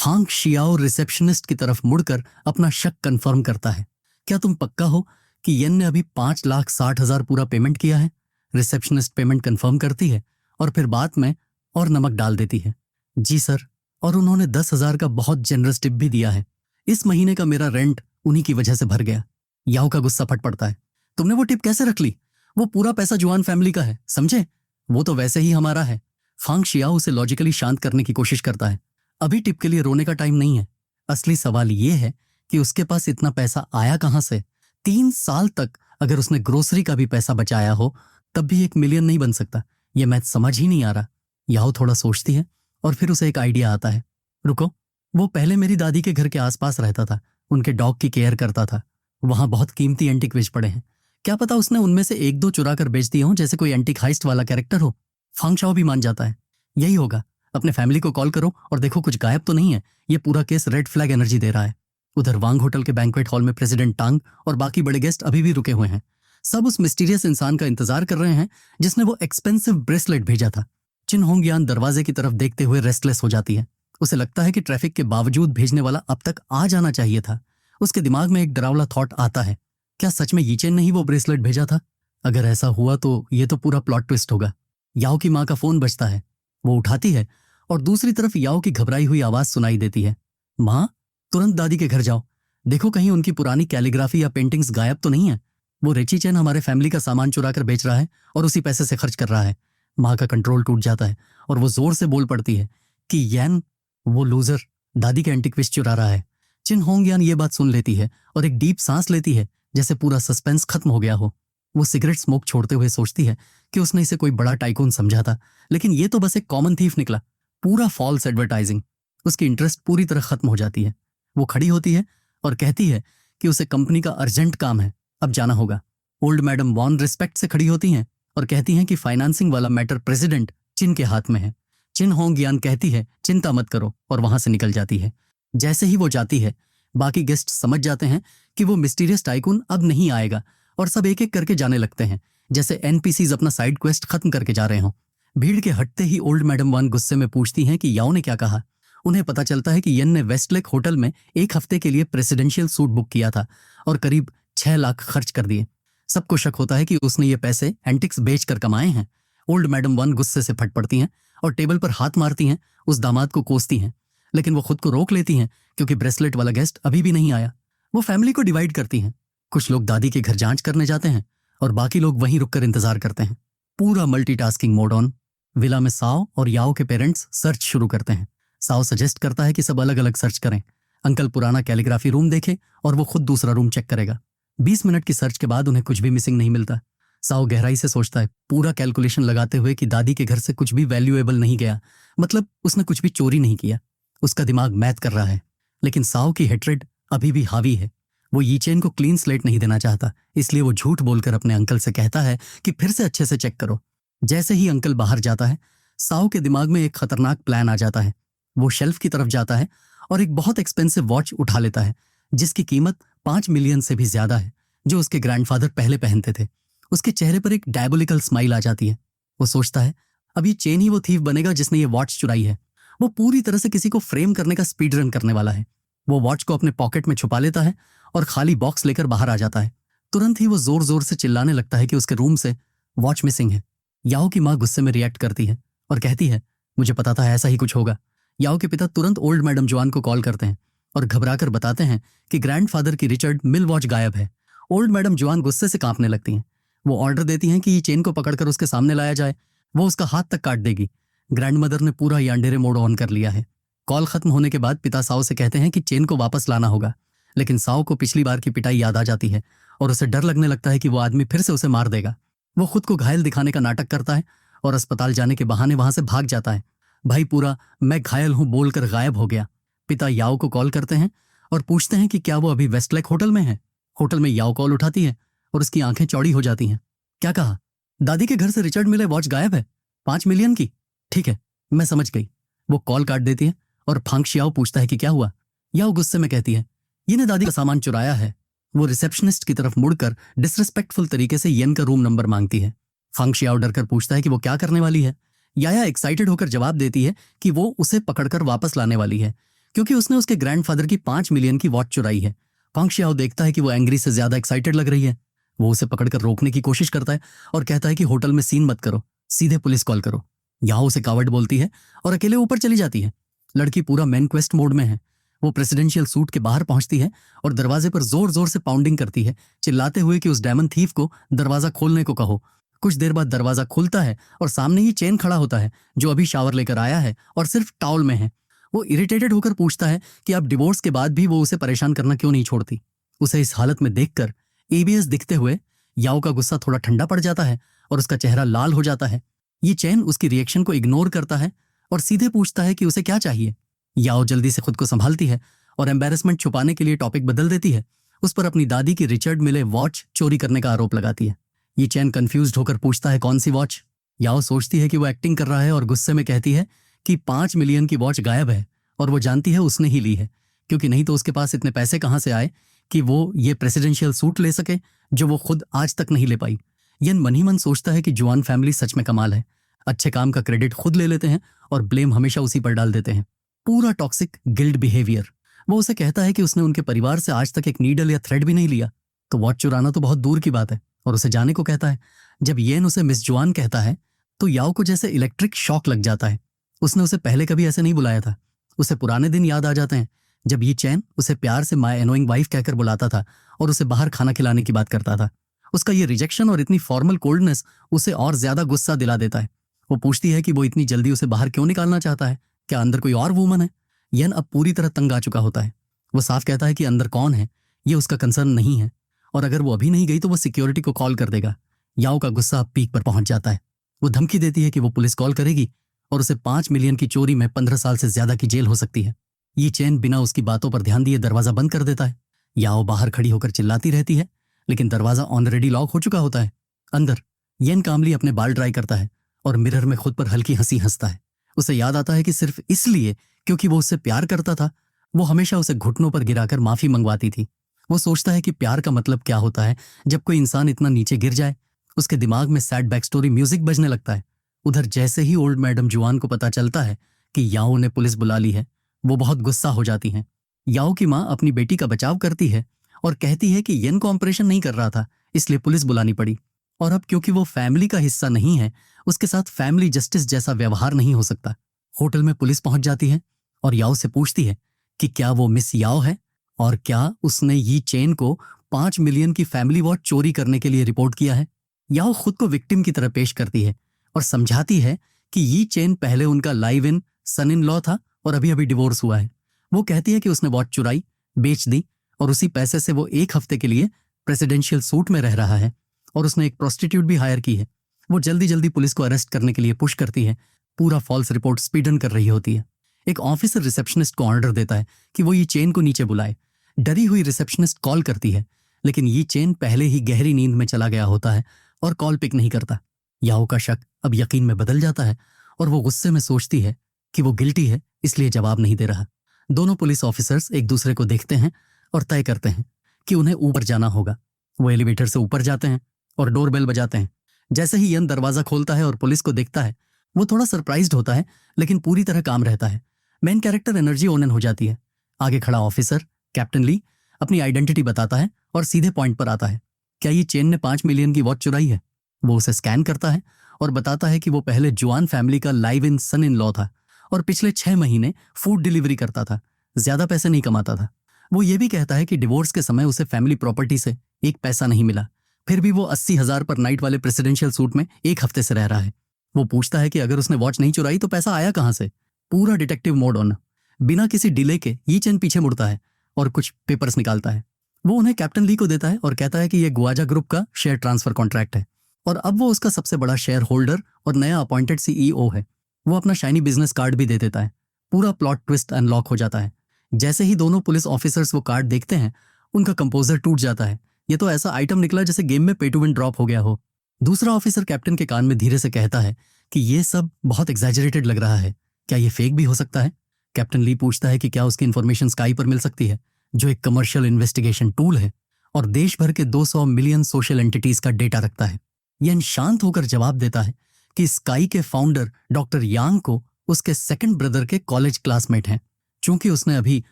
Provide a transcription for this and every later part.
फांग Xiao receptionist की तरफ मुड़कर अपना शक कंफर्म करता है। क्या तुम पक्का हो कि येन ने अभी 5,60,000 पूरा पेमेंट किया है? रिसेप्शनिस्ट पेमेंट कंफर्म करती है और फिर बाद में और नमक डाल देती है। जी सर, और उन्होंने 10,000 का बहुत जेनरस टिप भी दिया है। इस महीने का मेरा रेंट उन्हीं की वजह से भर गया। याओ का गुस्सा फट पड़ता है। तुमने वो टिप कैसे रख ली? वो पूरा पैसा जुआन फैमिली का है, समझे? वो तो वैसे ही हमारा है। फांग शियाओ उसे लॉजिकली शांत करने की कोशिश करता है। अभी टिप के लिए रोने का टाइम नहीं है। असली सवाल ये है कि उसके पास इतना पैसा आया कहां से? 3 साल तक अगर उसने ग्रोसरी का भी पैसा बचाया हो तब भी 1 मिलियन नहीं बन सकता। ये मैथ समझ ही नहीं आ रहा। याओ थोड़ा सोचती है और फिर उसे एक आइडिया आता है। रुको, वो पहले मेरी दादी के घर के आसपास रहता था, उनके डॉग की केयर करता था। वहां बहुत कीमती एंटिक बेच पड़े हैं। क्या पता उसने उनमें से 1-2 चुरा कर बेच दिए हों, जैसे कोई एंटिक हाइस्ट वाला कैरेक्टर हो। फांग शाओ भी मान जाता है। यही होगा। अपने फैमिली को कॉल करो और देखो कुछ गायब तो नहीं है। ये पूरा केस रेड फ्लैग एनर्जी दे रहा है। उधर वांग होटल के बैंक्वेट हॉल में प्रेसिडेंट टांग और बाकी बड़े गेस्ट अभी भी रुके हुए हैं। सब उस मिस्टीरियस इंसान का इंतजार कर रहे हैं जिसने वो एक्सपेंसिव ब्रेसलेट भेजा था। चिन होंगयान दरवाजे की तरफ देखते हुए रेस्टलेस हो जाती है। उसे लगता है कि ट्रैफिक के बावजूद भेजने वाला अब तक आ जाना चाहिए था। उसके दिमाग में एक डरावना थॉट आता है। क्या सच में यीचेन ने ही वो ब्रेसलेट भेजा था? अगर ऐसा हुआ तो ये तो पूरा प्लॉट ट्विस्ट होगा। याओ की माँ का फोन बजता है। वो उठाती है और दूसरी तरफ याओ की घबराई हुई आवाज सुनाई देती है। माँ, तुरंत दादी के घर जाओ। देखो कहीं उनकी पुरानी कैलीग्राफी या पेंटिंग्स गायब तो नहीं है। वो रेची चैन हमारे फैमिली का सामान चुरा कर बेच रहा है और उसी पैसे से खर्च कर रहा है। माँ का कंट्रोल टूट जाता है और वो जोर से बोल पड़ती है कि येन, वो लूजर, दादी के एंटिक पीस चुरा रहा है। चिन होंगयान ये बात सुन लेती है और एक डीप सांस लेती है, जैसे पूरा सस्पेंस खत्म हो गया हो। वो सिगरेट स्मोक छोड़ते हुए सोचती है कि उसने इसे कोई बड़ा टाइकून समझा था, लेकिन ये तो बस एक कॉमन थीफ निकला। पूरा फॉल्स एडवर्टाइजिंग। उसकी इंटरेस्ट पूरी तरह खत्म हो जाती है। वो खड़ी होती है और कहती है कि उसे कंपनी का अर्जेंट काम है, अब जाना होगा। ओल्ड मैडम वॉन रिस्पेक्ट से खड़ी होती हैं और कहती हैं कि फाइनेंसिंग वाला मैटर प्रेसिडेंट चिन के हाथ में है। चिन होंगयान कहती है चिंता मत करो और वहां से निकल जाती है। जैसे ही वो जाती है, बाकी गेस्ट समझ जाते हैं कि वो मिस्टीरियस टाइकून अब नहीं आएगा और सब एक एक करके जाने लगते हैं, जैसे एनपीसीज अपना साइड क्वेस्ट खत्म करके जा रहे हों। भीड़ के हटते ही ओल्ड मैडम वन गुस्से में पूछती हैं कि याओ ने क्या कहा। उन्हें पता चलता है कि येन ने वेस्टलेक होटल में 1 हफ्ते के लिए प्रेसिडेंशियल सूट बुक किया था और करीब 6 लाख खर्च कर दिए। सबको शक होता है कि उसने ये पैसे एंटिक्स बेच कर कमाए हैं। ओल्ड मैडम वन गुस्से से फट पड़ती हैं और टेबल पर हाथ मारती हैं, उस दामाद को कोसती हैं, लेकिन वो खुद को रोक लेती हैं क्योंकि ब्रेसलेट वाला गेस्ट अभी भी नहीं आया। वो फैमिली को डिवाइड करती हैं। कुछ लोग दादी के घर जांच करने जाते हैं और बाकी लोग वहीं रुककर इंतजार करते हैं। पूरा मल्टीटास्किंग मोड ऑन। विला में साओ और याओ के पेरेंट्स सर्च शुरू करते हैं। साओ सजेस्ट करता है कि सब अलग अलग सर्च करें। अंकल पुराना कैलीग्राफी रूम देखे और वो खुद दूसरा रूम चेक करेगा। 20 मिनट की सर्च के बाद उन्हें कुछ भी मिसिंग नहीं मिलता। साओ गहराई से सोचता है, पूरा कैलकुलेशन लगाते हुए, कि दादी के घर से कुछ भी वैल्यूएबल नहीं गया, मतलब उसने कुछ भी चोरी नहीं किया। उसका दिमाग मैथ कर रहा है, लेकिन साओ की हेट्रेड अभी भी हावी है। वो यीचेन को क्लीन स्लेट नहीं देना चाहता, इसलिए वो झूठ बोलकर अपने अंकल से कहता है कि फिर से अच्छे से चेक करो। जैसे ही अंकल बाहर जाता है, साओ के दिमाग में एक खतरनाक प्लान आ जाता है। वो शेल्फ की तरफ जाता है और एक बहुत एक्सपेंसिव वॉच उठा लेता है, जिसकी कीमत 5 मिलियन से भी ज्यादा है, जो उसके ग्रैंडफादर पहले पहनते थे। उसके चेहरे पर एक डायबोलिकल स्माइल आ जाती है। वो सोचता है अब ये चेन ही वो थीफ बनेगा जिसने ये वॉच चुराई है। वो पूरी तरह से किसी को फ्रेम करने का स्पीड रन करने वाला है। वो वॉच को अपने पॉकेट में छुपा लेता है और खाली बॉक्स लेकर बाहर आ जाता है। तुरंत ही वो जोर जोर से चिल्लाने लगता है कि उसके रूम से वॉच मिसिंग है। याओ की माँ गुस्से में रिएक्ट करती है और कहती है, मुझे पता था ऐसा ही कुछ होगा। याओ के पिता तुरंत ओल्ड मैडम जुआन को कॉल करते हैं और घबराकर बताते हैं कि ग्रैंडफादर की रिचर्ड मिल वॉच गायब है। ओल्ड मैडम जुआन गुस्से से कांपने लगती हैं। वो ऑर्डर देती हैं कि ये चेन को पकड़कर उसके सामने लाया जाए। वो उसका हाथ तक काट देगी। ग्रैंडमदर ने पूरा यांडेरे मोड ऑन कर लिया है। कॉल खत्म होने के बाद पिता साओ से कहते हैं कि चेन को वापस लाना होगा, लेकिन साओ को पिछली बार की पिटाई याद आ जाती है और उसे डर लगने लगता है कि वो आदमी फिर से उसे मार देगा। वो खुद को घायल दिखाने का नाटक करता है और अस्पताल जाने के बहाने वहां से भाग जाता है। भाई पूरा मैं घायल हूं बोलकर गायब हो गया। पिता याओ को कॉल करते हैं और पूछते हैं कि क्या वो अभी वेस्टलेक होटल में है। होटल में याओ कॉल उठाती है और उसकी आंखें चौड़ी हो जाती हैं। क्या कहा? दादी के घर से रिचर्ड मिले वॉच गायब है, 5 मिलियन की? ठीक है, मैं समझ गई। वो कॉल काट देती है और फांग शियाओ पूछता है कि क्या हुआ। याओ गुस्से में कहती है, ये दादी का सामान चुराया है। वो रिसेप्शनिस्ट की तरफ मुड़कर डिसरिस्पेक्टफुल तरीके से येन का रूम नंबर मांगती है। फांग शियाओ डरकर पूछता है कि वो क्या करने वाली है। याया एक्साइटेड होकर जवाब देती है कि वो उसे पकड़कर वापस लाने वाली है। क्योंकि उसने उसके ग्रैंडफादर की 5 मिलियन की वॉच चुराई है। पांग शियाओ देखता है कि वो एंग्री से ज्यादा एक्साइटेड लग रही है। वो उसे पकड़कर रोकने की कोशिश करता है और कहता है कि होटल में सीन मत करो, सीधे पुलिस कॉल करो। याओ उसे कावर्ड बोलती है और अकेले ऊपर चली जाती है। लड़की पूरा मैन क्वेस्ट मोड में है। वो प्रेसिडेंशियल सूट के बाहर पहुंचती है और दरवाजे पर जोर जोर से पाउंडिंग करती है, चिल्लाते हुए कि उस डायमंड थीफ को दरवाजा खोलने को कहो। कुछ देर बाद दरवाजा खुलता है और सामने ही चेन खड़ा होता है, जो अभी शावर लेकर आया है और सिर्फ टॉवल में है। वो इरिटेटेड होकर पूछता है कि अब डिवोर्स के बाद भी वो उसे परेशान करना क्यों नहीं छोड़ती। उसे इस हालत में देखकर एबीएस दिखते हुए याओ का गुस्सा थोड़ा ठंडा पड़ जाता है और उसका चेहरा लाल हो जाता है। ये चैन उसकी रिएक्शन को इग्नोर करता है और सीधे पूछता है कि उसे क्या चाहिए। याओ जल्दी से खुद को संभालती है और एम्बेरसमेंट छुपाने के लिए टॉपिक बदल देती है। उस पर अपनी दादी की रिचर्ड मिले वॉच चोरी करने का आरोप लगाती है। ये चैन कंफ्यूज्ड होकर पूछता है कौन सी वॉच। याओ सोचती है कि वो एक्टिंग कर रहा है और गुस्से में कहती है कि 5 मिलियन की वॉच गायब है और वो जानती है उसने ही ली है, क्योंकि नहीं तो उसके पास इतने पैसे कहाँ से आए कि वो ये प्रेसिडेंशियल सूट ले सके जो वो खुद आज तक नहीं ले पाई। यन मन ही मन सोचता है कि जुआन फैमिली सच में कमाल है। अच्छे काम का क्रेडिट खुद ले लेते हैं और ब्लेम हमेशा उसी पर डाल देते हैं। पूरा टॉक्सिक गिल्ड बिहेवियर। वो उसे कहता है कि उसने उनके परिवार से आज तक एक नीडल या थ्रेड भी नहीं लिया, तो वॉच चुराना तो बहुत दूर की बात है, और उसे जाने को कहता है। जब येन उसे मिस जुआन कहता है तो याओ को जैसे इलेक्ट्रिक शॉक लग जाता है। उसने उसे पहले कभी ऐसे नहीं बुलाया था। उसे पुराने दिन याद आ जाते हैं जब ये चैन उसे प्यार से माय एनोइंग वाइफ कहकर बुलाता था और उसे बाहर खाना खिलाने की बात करता था। उसका ये रिजेक्शन और इतनी फॉर्मल कोल्डनेस उसे और ज्यादा गुस्सा दिला देता है। वो पूछती है कि वो इतनी जल्दी उसे बाहर क्यों निकालना चाहता है, क्या अंदर कोई और वूमन है। येन अब पूरी तरह तंग आ चुका होता है। वो साफ कहता है कि अंदर कौन है ये उसका कंसर्न नहीं है, और अगर वो अभी नहीं गई तो वो सिक्योरिटी को कॉल कर देगा। याओ का गुस्सा अब पीक पर पहुंच जाता है। वो धमकी देती है कि वो पुलिस कॉल करेगी और उसे 5 मिलियन की चोरी में 15 साल से ज्यादा की जेल हो सकती है। ये चैन बिना उसकी बातों पर ध्यान दिए दरवाजा बंद कर देता है। याओ बाहर खड़ी होकर चिल्लाती रहती है, लेकिन दरवाजा ऑलरेडी लॉक हो चुका होता है। अंदर येन कामली अपने बाल ड्राई करता है और मिरर में खुद पर हल्की हंसी हंसता है। उसे याद आता है कि सिर्फ इसलिए क्योंकि वो उससे प्यार करता था, वो हमेशा उसे घुटनों पर गिराकर माफी मंगवाती थी। वो सोचता है कि प्यार का मतलब क्या होता है जब कोई इंसान इतना नीचे गिर जाए। उसके दिमाग में सैड बैक स्टोरी म्यूजिक बजने लगता है। उधर जैसे ही ओल्ड मैडम जुआन को पता चलता है कि याओ ने पुलिस बुला ली है, वो बहुत गुस्सा हो जाती हैं। याओ की माँ अपनी बेटी का बचाव करती है और कहती है कि येन को ऑपरेशन नहीं कर रहा था, इसलिए पुलिस बुलानी पड़ी, और अब क्योंकि वो फैमिली का हिस्सा नहीं है, उसके साथ फैमिली जस्टिस जैसा व्यवहार नहीं हो सकता। होटल में पुलिस पहुंच जाती है और याओ से पूछती है कि क्या वो मिस याओ है और क्या उसने यी चेन को 5 मिलियन की फैमिली वॉच चोरी करने के लिए रिपोर्ट किया है। याओ खुद को विक्टिम की तरह पेश करती है और समझाती है कि यी चेन पहले उनका live in son in law था और अभी अभी डिवोर्स हुआ है। वो कहती है कि उसने वॉच चुराई, बेच दी और उसी पैसे से वो 1 हफ्ते के लिए प्रेसिडेंशियल सूट में रह रहा है, और उसने एक प्रोस्टिट्यूट भी हायर की है। वो जल्दी जल्दी पुलिस को अरेस्ट करने के लिए पुश करती है। पूरा फॉल्स रिपोर्ट स्पीडन कर रही होती है। एक ऑफिसर रिसेप्शनिस्ट को ऑर्डर देता है कि वो ये चेन को नीचे बुलाए। डरी हुई रिसेप्शनिस्ट कॉल करती है, लेकिन ये चेन पहले ही गहरी नींद में चला गया होता है और कॉल पिक नहीं करता। याओ का शक अब यकीन में बदल जाता है और वो गुस्से में सोचती है कि वो गिल्टी है, इसलिए जवाब नहीं दे रहा। दोनों पुलिस ऑफिसर्स एक दूसरे को देखते हैं और तय करते हैं कि उन्हें ऊपर जाना होगा। वो एलिवेटर से ऊपर जाते हैं और डोरबेल बजाते हैं। जैसे ही यन दरवाजा खोलता है और पुलिस को देखता है, वो थोड़ा सरप्राइज्ड होता है, लेकिन पूरी तरह काम रहता है। मेन कैरेक्टर एनर्जी ओनन हो जाती है। आगे खड़ा ऑफिसर कैप्टन ली अपनी आइडेंटिटी बताता है और सीधे पॉइंट पर आता है। क्या ये चेन ने 5 मिलियन की वॉच चुराई है? वो उसे स्कैन करता है और बताता है कि वो पहले जुआन फैमिली का live in son in law था और पिछले 6 महीने फूड डिलीवरी करता था, ज्यादा पैसे नहीं कमाता था। वो ये भी कहता है कि डिवोर्स के समय उसे फैमिली प्रॉपर्टी से 1 पैसा नहीं मिला, फिर भी वो 80,000 पर नाइट वाले प्रेसिडेंशियल सूट में 1 हफ्ते से रह रहा है। वो पूछता है कि अगर उसने वॉच नहीं चुराई तो पैसा आया कहाँ से। पूरा डिटेक्टिव मोड ऑन। बिना किसी डिले के ये चैन पीछे मुड़ता है और कुछ पेपर्स निकालता है। वो उन्हें कैप्टन ली को देता है और कहता है कि ये गुआजा ग्रुप का शेयर ट्रांसफर कॉन्ट्रैक्ट है और अब वो उसका सबसे बड़ा शेयर होल्डर और नया अपॉइंटेड सीईओ है। वो अपना शाइनी बिजनेस कार्ड भी दे देता है। पूरा प्लॉट ट्विस्ट अनलॉक हो जाता है। जैसे ही दोनों पुलिस ऑफिसर्स वो कार्ड देखते हैं, उनका कंपोजर टूट जाता है। ये तो ऐसा आइटम निकला जैसे गेम में पे टू विन ड्रॉप हो गया हो। दूसरा ऑफिसर कैप्टन के कान में धीरे से कहता है कि ये सब बहुत एग्जैजरेटेड लग रहा है, क्या ये फेक भी हो सकता है? कैप्टन ली पूछता है कि क्या उसकी इन्फॉर्मेशन स्काई पर मिल सकती है, जो एक कमर्शियल इन्वेस्टिगेशन टूल है और देश भर के 200 मिलियन सोशल एंटिटीज का डेटा रखता है। यन शांत होकर जवाब देता है कि स्काई के फाउंडर डॉक्टर यांग को उसके सेकंड ब्रदर के कॉलेज क्लासमेट हैं। चूंकि उसने अभी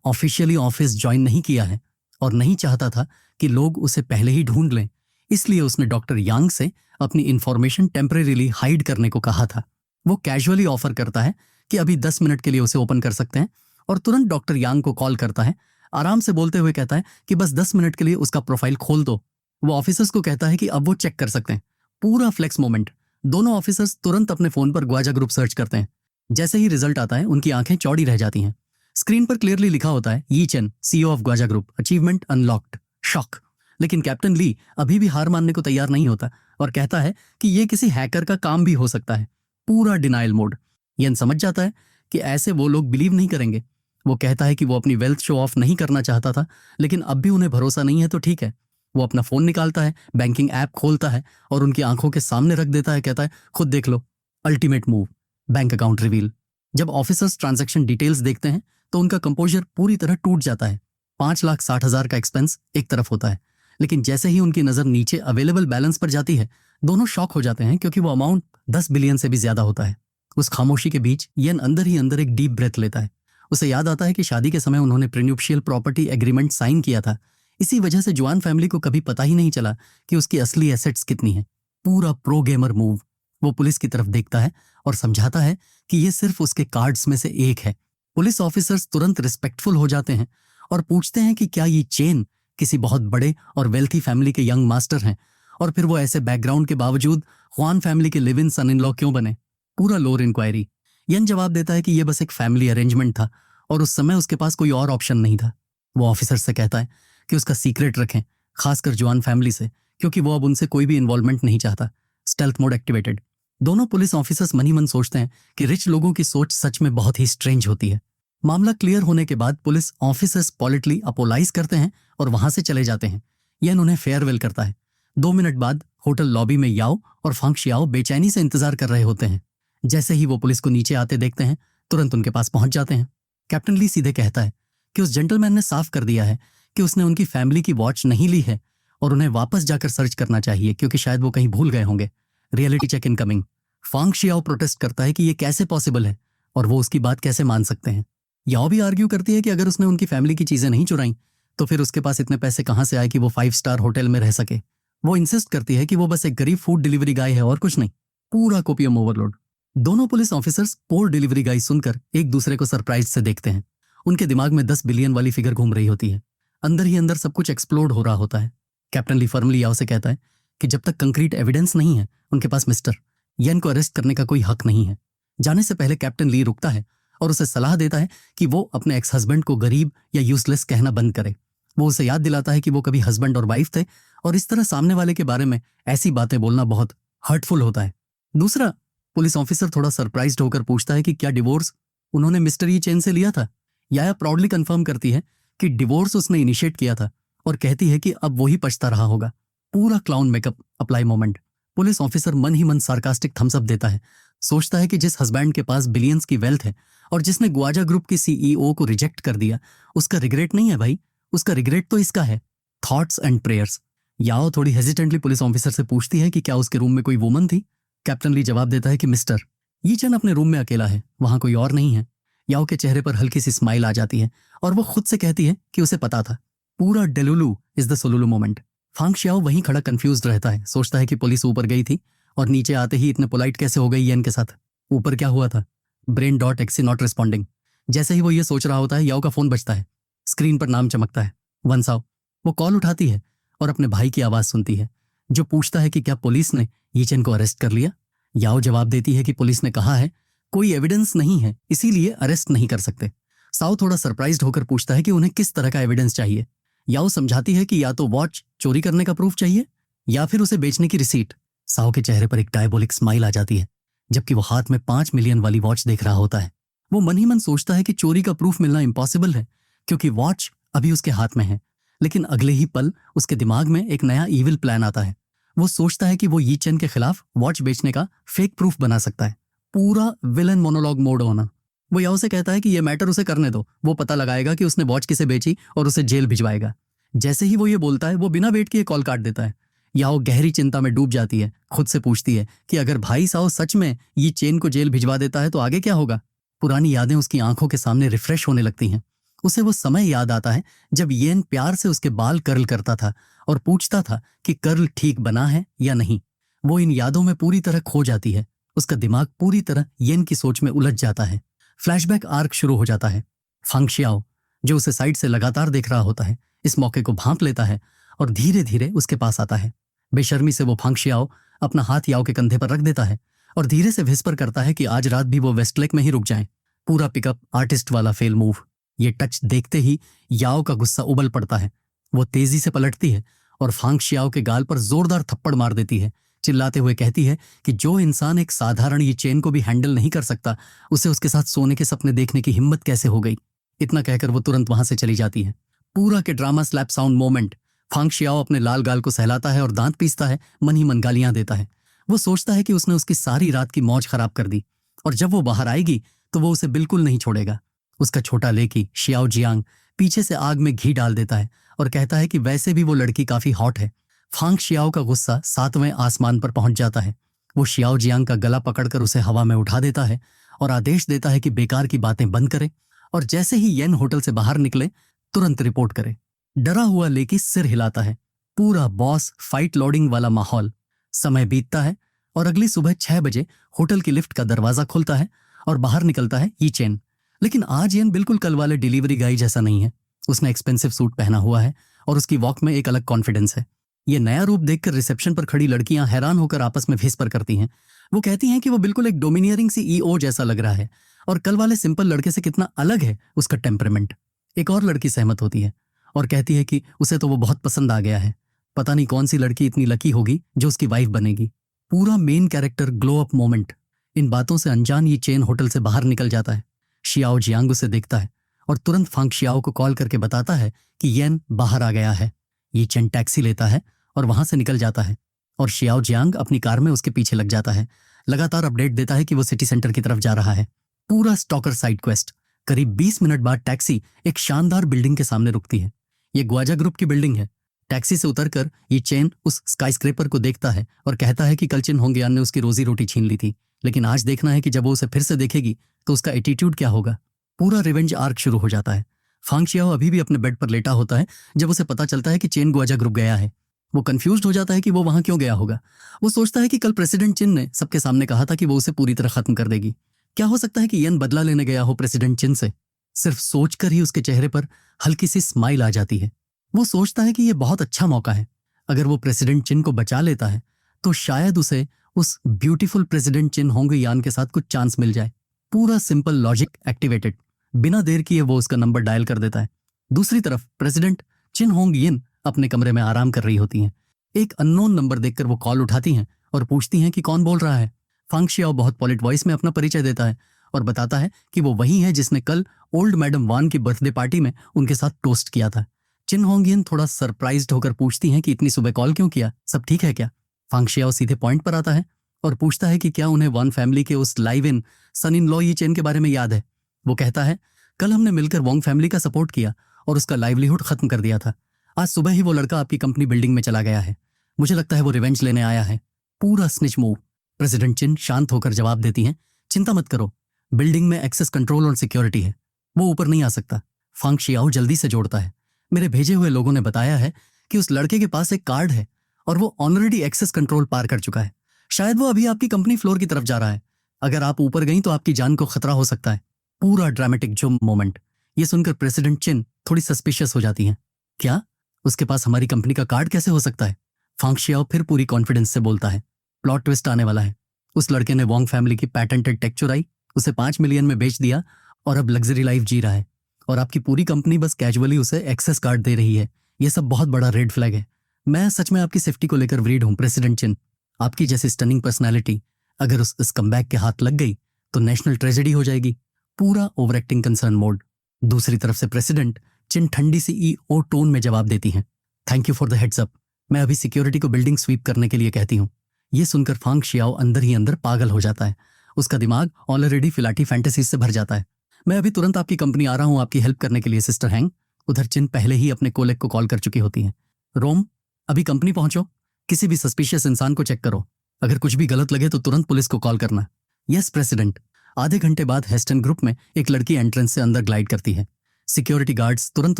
ऑफिशियली ऑफिस ज्वाइन नहीं किया है और नहीं चाहता था कि लोग उसे पहले ही ढूंढ लें, इसलिए उसने डॉक्टर यांग से अपनी इंफॉर्मेशन टेम्परेरीली हाइड करने को कहा था। वो कैजुअली ऑफर करता है कि अभी 10 मिनट के लिए उसे ओपन कर सकते हैं और तुरंत डॉक्टर यांग को कॉल करता है, आराम से बोलते हुए कहता है कि बस 10 मिनट के लिए उसका प्रोफाइल खोल दो। वो ऑफिसर्स को कहता है कि अब वो चेक कर सकते हैं। पूरा फ्लेक्स मोमेंट। दोनों ऑफिसर्स तुरंत अपने फोन पर ग्वाजा ग्रुप सर्च करते हैं। जैसे ही रिजल्ट आता है उनकी आंखें चौड़ी रह जाती हैं। स्क्रीन पर क्लियरली लिखा होता है Yi Chen, CEO of Gwaja group, achievement unlocked. Shock. लेकिन कैप्टन ली अभी भी हार मानने को तैयार नहीं होता और कहता है कि ये किसी हैकर का काम भी हो सकता है। पूरा डिनाइल मोड। यन समझ जाता है कि ऐसे वो लोग बिलीव नहीं करेंगे। वो कहता है कि वो अपनी वेल्थ शो ऑफ नहीं करना चाहता था, लेकिन अब भी उन्हें भरोसा नहीं है तो ठीक है। वो अपना फोन निकालता है, बैंकिंग ऐप खोलता है और उनकी आंखों के सामने रख देता है। कहता है खुद देख लो। Ultimate move, bank account reveal. जब ऑफिसर्स ट्रांजैक्शन डिटेल्स देखते हैं तो उनका कंपोजर पूरी तरह टूट जाता है। 5,60,000 का एक्सपेंस एक तरफ होता है, लेकिन जैसे ही उनकी नजर नीचे अवेलेबल बैलेंस पर जाती है, दोनों शॉक हो जाते हैं क्योंकि वो अमाउंट 10 बिलियन से भी ज्यादा होता है। उस खामोशी के बीच येन अंदर ही अंदर एक डीप ब्रेथ लेता है। उसे याद आता है कि शादी के समय उन्होंने प्रीन्यूप्शियल प्रॉपर्टी एग्रीमेंट साइन किया था। इसी वजह से जुआन फैमिली को कभी पता ही नहीं चला कि उसकी असली एसेट्स कितनी हैं। पूरा प्रो गेमर मूव। वो पुलिस की तरफ देखता है और समझाता है कि ये सिर्फ उसके कार्ड्स में से एक है। पुलिस ऑफिसर्स तुरंत रिस्पेक्टफुल हो जाते हैं और पूछते हैं कि क्या ये चेन किसी बहुत बड़े और वेल्थी फैमिली के यंग मास्टर हैं, और फिर वो ऐसे बैकग्राउंड के बावजूद ख्वान फैमिली के live in son in law क्यों बने। पूरा लोअर इंक्वायरी। यन जवाब देता है कि ये बस एक फैमिली अरेंजमेंट था और उस समय उसके पास कोई और ऑप्शन नहीं था। वो ऑफिसर से कहता है कि उसका सीक्रेट रखें, खासकर जुआन फैमिली से, क्योंकि वो अब उनसे कोई भी इन्वॉल्वमेंट नहीं चाहता। Stealth mode activated. दोनों पुलिस ऑफिसर्स मन ही मन सोचते हैं कि रिच लोगों की सोच सच में बहुत ही स्ट्रेंज होती है। मामला क्लियर होने के बाद पुलिस ऑफिसर्स पॉलिटली अपोलाइज करते हैं और वहां से चले जाते हैं। यन उन्हें फेयरवेल करता है। 2 मिनट बाद होटल लॉबी में याओ और फांग शियाओ बेचैनी से इंतजार कर रहे होते हैं। जैसे ही वो पुलिस को नीचे आते देखते हैं, तुरंत उनके पास पहुंच जाते हैं। कैप्टन ली सीधे कहता है कि उस जेंटलमैन ने साफ कर दिया है कि उसने उनकी फैमिली की वॉच नहीं ली है और उन्हें वापस जाकर सर्च करना चाहिए क्योंकि शायद वो कहीं भूल गए होंगे। Reality check incoming. Fang Xiao protest करता है कि ये कैसे पॉसिबल है और वो उसकी बात कैसे मान सकते हैं। याओ भी आर्ग्यू करती है कि अगर उसने उनकी फैमिली की चीजें नहीं चुराई तो फिर उसके पास इतने पैसे कहां से आए कि वो 5 स्टार होटल में रह सके। वो इंसिस्ट करती है कि वो बस एक गरीब फूड डिलीवरी गाय है और कुछ नहीं। पूरा कोपियम ओवरलोड। दोनों पुलिस ऑफिसर्स पोर डिलीवरी गाय सुनकर एक दूसरे को सरप्राइज से देखते हैं। उनके दिमाग में 10 बिलियन वाली फिगर घूम रही होती है। अंदर ही अंदर सब कुछ एक्सप्लोड हो रहा होता है। कैप्टन ली फर्मली याओ से कहता है कि जब तक कंक्रीट एविडेंस नहीं है उनके पास मिस्टर येन को अरेस्ट करने का कोई हक नहीं है। जाने से पहले कैप्टन ली रुकता है और उसे सलाह देता है कि वो अपने एक्स हस्बैंड को गरीब या यूजलेस कहना बंद करे। वो उसे याद दिलाता है कि वो कभी हस्बैंड और वाइफ थे और इस तरह सामने वाले के बारे में ऐसी बातें बोलना बहुत हर्टफुल होता है। दूसरा, पुलिस ऑफिसर थोड़ा सरप्राइज्ड होकर पूछता है कि क्या डिवोर्स उन्होंने मिस्टर ये चेन से लिया था। याया प्राउडली कंफर्म करती है कि डिवोर्स उसने इनिशिएट किया था और कहती है कि अब वही पछता रहा होगा। पूरा clown makeup apply moment. Police officer मन ही मन सार्कास्टिक थम्स अप देता है। सोचता है कि जिस हस्बैंड के पास बिलियंस की वेल्थ है और जिसने ग्वाजा ग्रुप के CEO को रिजेक्ट कर दिया, उसका रिग्रेट नहीं है भाई, उसका रिग्रेट तो इसका है। Thoughts and prayers. याओ थोड़ी हेजिटेंटली पुलिस ऑफिसर से पूछती है कि क्या उसके रूम में कोई वुमन थी। कैप्टन ली जवाब देता है कि मिस्टर ये चन अपने रूम में अकेला है, वहां कोई और नहीं है। याओ के चेहरे पर हल्की सी स्माइल आ जाती है और वो खुद से कहती है कि उसे पता था। पूरा डेलुलू is the सोलुलू moment. Fang Xiao वहीं खड़ा कंफ्यूज्ड रहता है। सोचता है कि पुलिस ऊपर गई थी और नीचे आते ही इतने पोलाइट कैसे हो गई येन के साथ। ऊपर क्या हुआ था। ब्रेन डॉट एक्सी नॉट रिस्पॉन्डिंग। जैसे ही वो ये सोच रहा होता है, याओ का फोन बजता है। स्क्रीन पर नाम चमकता है, वंसाओ। वो कॉल उठाती है और अपने भाई की आवाज सुनती है जो पूछता है कि क्या पुलिस ने यीचेन को अरेस्ट कर लिया। याओ जवाब देती है कि पुलिस ने कहा है कोई एविडेंस नहीं है, इसीलिए अरेस्ट नहीं कर सकते। साओ थोड़ा सरप्राइज्ड होकर पूछता है कि उन्हें किस तरह का एविडेंस चाहिए। याओ समझाती है कि या तो वॉच चोरी करने का प्रूफ चाहिए या फिर उसे बेचने की रिसीट। साओ के चेहरे पर एक डायबोलिक स्माइल आ जाती है जबकि वो हाथ में 5 मिलियन वाली वॉच देख रहा होता है। वो मन ही मन सोचता है कि चोरी का प्रूफ मिलना इम्पॉसिबल है क्योंकि वॉच अभी उसके हाथ में है। लेकिन अगले ही पल उसके दिमाग में एक नया ईविल प्लान आता है। वो सोचता है कि वो यी चेन के खिलाफ वॉच बेचने का फेक प्रूफ बना सकता है। पूरा विलन मोनोलॉग मोड होना। वो याओ से कहता है कि ये मैटर उसे करने दो, वो पता लगाएगा कि उसने वॉच किसे बेची और उसे जेल भिजवाएगा। जैसे ही वो ये बोलता है, वो बिना वेट किए कॉल काट देता है। याओ गहरी चिंता में डूब जाती है। खुद से पूछती है कि अगर भाई साओ सच में ये चेन को जेल भिजवा देता है तो आगे क्या होगा। पुरानी यादें उसकी आंखों के सामने रिफ्रेश होने लगती हैं। उसे वो समय याद आता है जब येन प्यार से उसके बाल कर्ल करता था और पूछता था कि कर्ल ठीक बना है या नहीं। वो इन यादों में पूरी तरह खो जाती है। उसका दिमाग पूरी तरह येन की सोच में उलझ जाता है। फ्लैशबैक आर्क शुरू हो जाता है। फांग शियाओ, जो उसे साइड से लगातार देख रहा होता है, इस मौके को भांप लेता है और धीरे धीरे उसके पास आता है। बेशर्मी से वो फांग शियाओ अपना हाथ याओ के कंधे पर रख देता है और धीरे से विस्पर करता है कि आज रात भी वो वेस्टलेक में ही रुक जाएं। पूरा पिकअप आर्टिस्ट वाला फेल मूव। ये टच देखते ही याओ का गुस्सा उबल पड़ता है। वो तेजी से पलटती है और फांग शियाओ के गाल पर जोरदार थप्पड़ मार देती है, चिल्लाते हुए कहती है कि जो इंसान एक साधारण ये चेन को भी हैंडल नहीं कर सकता, उसे उसके साथ सोने के सपने देखने की हिम्मत कैसे हो गई। इतना कहकर वो तुरंत वहां से चली जाती है। पूरा K drama slap sound moment. Fang Xiao अपने लाल गाल को सहलाता है और दांत पीसता है, मन ही मन गालियां देता है। वो सोचता है कि उसने उसकी सारी रात की मौज खराब कर दी और जब वो बाहर आएगी तो वो उसे बिल्कुल नहीं छोड़ेगा। उसका छोटा लेकी शियाओ जियांग पीछे से आग में घी डाल देता है और कहता है कि वैसे भी वो लड़की काफी हॉट है। फांग शियाओ का गुस्सा 7वें आसमान पर पहुंच जाता है। वो शियाओ जियांग का गला पकड़कर उसे हवा में उठा देता है और आदेश देता है कि बेकार की बातें बंद करे और जैसे ही येन होटल से बाहर निकले तुरंत रिपोर्ट करे। डरा हुआ लेकी सिर हिलाता है। पूरा बॉस फाइट लॉर्डिंग वाला माहौल। समय बीतता है और अगली सुबह 6 बजे होटल की लिफ्ट का दरवाजा खुलता है और बाहर निकलता है यी चेन। लेकिन आज येन बिल्कुल कल वाले डिलीवरी गाय जैसा नहीं है। उसने एक्सपेंसिव सूट पहना हुआ है और उसकी वॉक में एक अलग कॉन्फिडेंस है। ये नया रूप देखकर रिसेप्शन पर खड़ी लड़कियां हैरान होकर आपस में विस्पर करती हैं। वो कहती हैं कि वो बिल्कुल एक डोमिनियरिंग सीईओ जैसा लग रहा है और कल वाले सिंपल लड़के से कितना अलग है उसका टेम्परामेंट। एक और लड़की सहमत होती है और कहती है कि उसे तो वो बहुत पसंद आ गया है। पता नहीं कौन सी लड़की इतनी लकी होगी जो उसकी वाइफ बनेगी। पूरा main character glow up moment. इन बातों से अनजान ये चेन होटल से बाहर निकल जाता है। शियाओ जियांग उसे देखता है और तुरंत फांग शियाओ को कॉल करके बताता है कि येन बाहर आ गया है। ये चेन टैक्सी लेता है और वहां से निकल जाता है और शियाओ जियांग अपनी कार में उसके पीछे लग जाता है। लगातार अपडेट देता है कि वो सिटी सेंटर की तरफ जा रहा है। पूरा स्टॉकर साइड क्वेस्ट। करीब 20 मिनट बाद टैक्सी एक शानदार बिल्डिंग के सामने रुकती है। ये ग्वाजा ग्रुप की बिल्डिंग है। टैक्सी से उतरकर ये चेन उस स्काईस्क्रेपर को देखता है और कहता है कि कल चिन होंगयान ने उसकी रोजी रोटी छीन ली थी, लेकिन आज देखना है कि जब वो उसे फिर से देखेगी तो उसका एटीट्यूड क्या होगा। पूरा रिवेंज आर्क शुरू हो जाता है। फांग शियाओ अभी भी अपने बेड पर लेटा होता है जब उसे पता चलता है कि चेन ग्वाजा ग्रुप गया है। वो कंफ्यूज्ड हो जाता है कि वो वहां क्यों गया होगा। वो सोचता है कि कल प्रेसिडेंट चिन ने सबके सामने कहा था कि वो उसे पूरी तरह खत्म कर देगी। क्या हो सकता है कि येन बदला लेने गया हो प्रेसिडेंट चिन से। सिर्फ सोचकर ही उसके चेहरे पर हल्की सी स्माइल आ जाती है। वो सोचता है कि यह बहुत अच्छा मौका है। अगर वो प्रेसिडेंट चिन को बचा लेता है तो शायद उसे उस ब्यूटीफुल प्रेसिडेंट चिन होंगयान के साथ कुछ चांस मिल जाए। पूरा सिंपल लॉजिक एक्टिवेटेड। बिना देर किए वो उसका नंबर डायल कर देता है। दूसरी तरफ प्रेसिडेंट चिन होंगयिन अपने कमरे में आराम कर रही होती हैं। एक अननोन नंबर देखकर वो कॉल उठाती हैं और पूछती हैं कि कौन बोल रहा है। फांग शियाओ बहुत पॉलिट वॉइस में अपना परिचय देता है और बताता है कि वो वही है जिसने कल ओल्ड मैडम वान की बर्थडे पार्टी में उनके साथ टोस्ट किया था। चिन होंगयिन थोड़ा सरप्राइज्ड होकर पूछती हैं कि इतनी सुबह कॉल क्यों किया, सब ठीक है क्या। फांग शियाओ सीधे पॉइंट पर आता है और पूछता है कि क्या उन्हें वन फैमिली के उस live in son in law Yi Chen के बारे में याद है। वो कहता है कल हमने मिलकर वोंग फैमिली का सपोर्ट किया और उसका लाइवलीहुड खत्म कर दिया था। आज सुबह ही वो लड़का आपकी कंपनी बिल्डिंग में चला गया है। मुझे लगता है वो रिवेंज लेने आया है। पूरा स्निच मूव। प्रेसिडेंट चिन शांत होकर जवाब देती हैं, चिंता मत करो, बिल्डिंग में एक्सेस कंट्रोल और सिक्योरिटी है, वो ऊपर नहीं आ सकता। फांग शियाओ जल्दी से जोड़ता है, मेरे भेजे हुए लोगों ने बताया है कि उस लड़के के पास एक कार्ड है और वो ऑलरेडी एक्सेस कंट्रोल पार कर चुका है। शायद वो अभी आपकी कंपनी फ्लोर की तरफ जा रहा है। अगर आप ऊपर गई तो आपकी जान को खतरा हो सकता है। पूरा ड्रामेटिक जुम मोमेंट। ये सुनकर प्रेसिडेंट चिन थोड़ी सस्पिशियस हो जाती हैं। क्या उसके पास हमारी कंपनी का कार्ड कैसे हो सकता है। फांग शियाओ फिर पूरी कॉन्फिडेंस से बोलता है, प्लॉट ट्विस्ट आने वाला है। उस लड़के ने वोंग फैमिली की पैटेंटेड टेक चुराई, उसे 5 मिलियन में बेच दिया और अब लग्जरी लाइफ जी रहा है और आपकी पूरी कंपनी बस कैजुअली उसे एक्सेस कार्ड दे रही है। ये सब बहुत बड़ा रेड फ्लैग है। मैं सच में आपकी सेफ्टी को लेकर वरीड हूं प्रेसिडेंट चिन। आपकी जैसी स्टनिंग पर्सनैलिटी अगर उस कमबैक के हाथ लग गई तो नेशनल ट्रेजेडी हो जाएगी। पूरा ओवर एक्टिंग कंसर्न मोड। दूसरी तरफ से प्रेसिडेंट चिन ठंडी सी ईओ टोन में जवाब देती हैं, thank you for the heads up, मैं अभी सिक्योरिटी को बिल्डिंग स्वीप करने के लिए कहती हूँ। ये सुनकर फांग शियाओ अंदर ही अंदर पागल हो जाता है। उसका दिमाग ऑलरेडी फिलाटी फैंटेसीज से भर जाता है। मैं अभी तुरंत आपकी कंपनी आ रहा हूँ आपकी हेल्प करने के लिए सिस्टर हैंग। उधर चिन पहले ही अपने कोलेग को कॉल कर चुकी होती हैं। रोम, अभी कंपनी पहुंचो, किसी भी सस्पिशियस इंसान को चेक करो, अगर कुछ भी गलत लगे तो तुरंत पुलिस को कॉल करना। Yes president. आधे घंटे बाद हेस्टन ग्रुप में एक लड़की एंट्रेंस से अंदर ग्लाइड करती है। सिक्योरिटी गार्ड्स तुरंत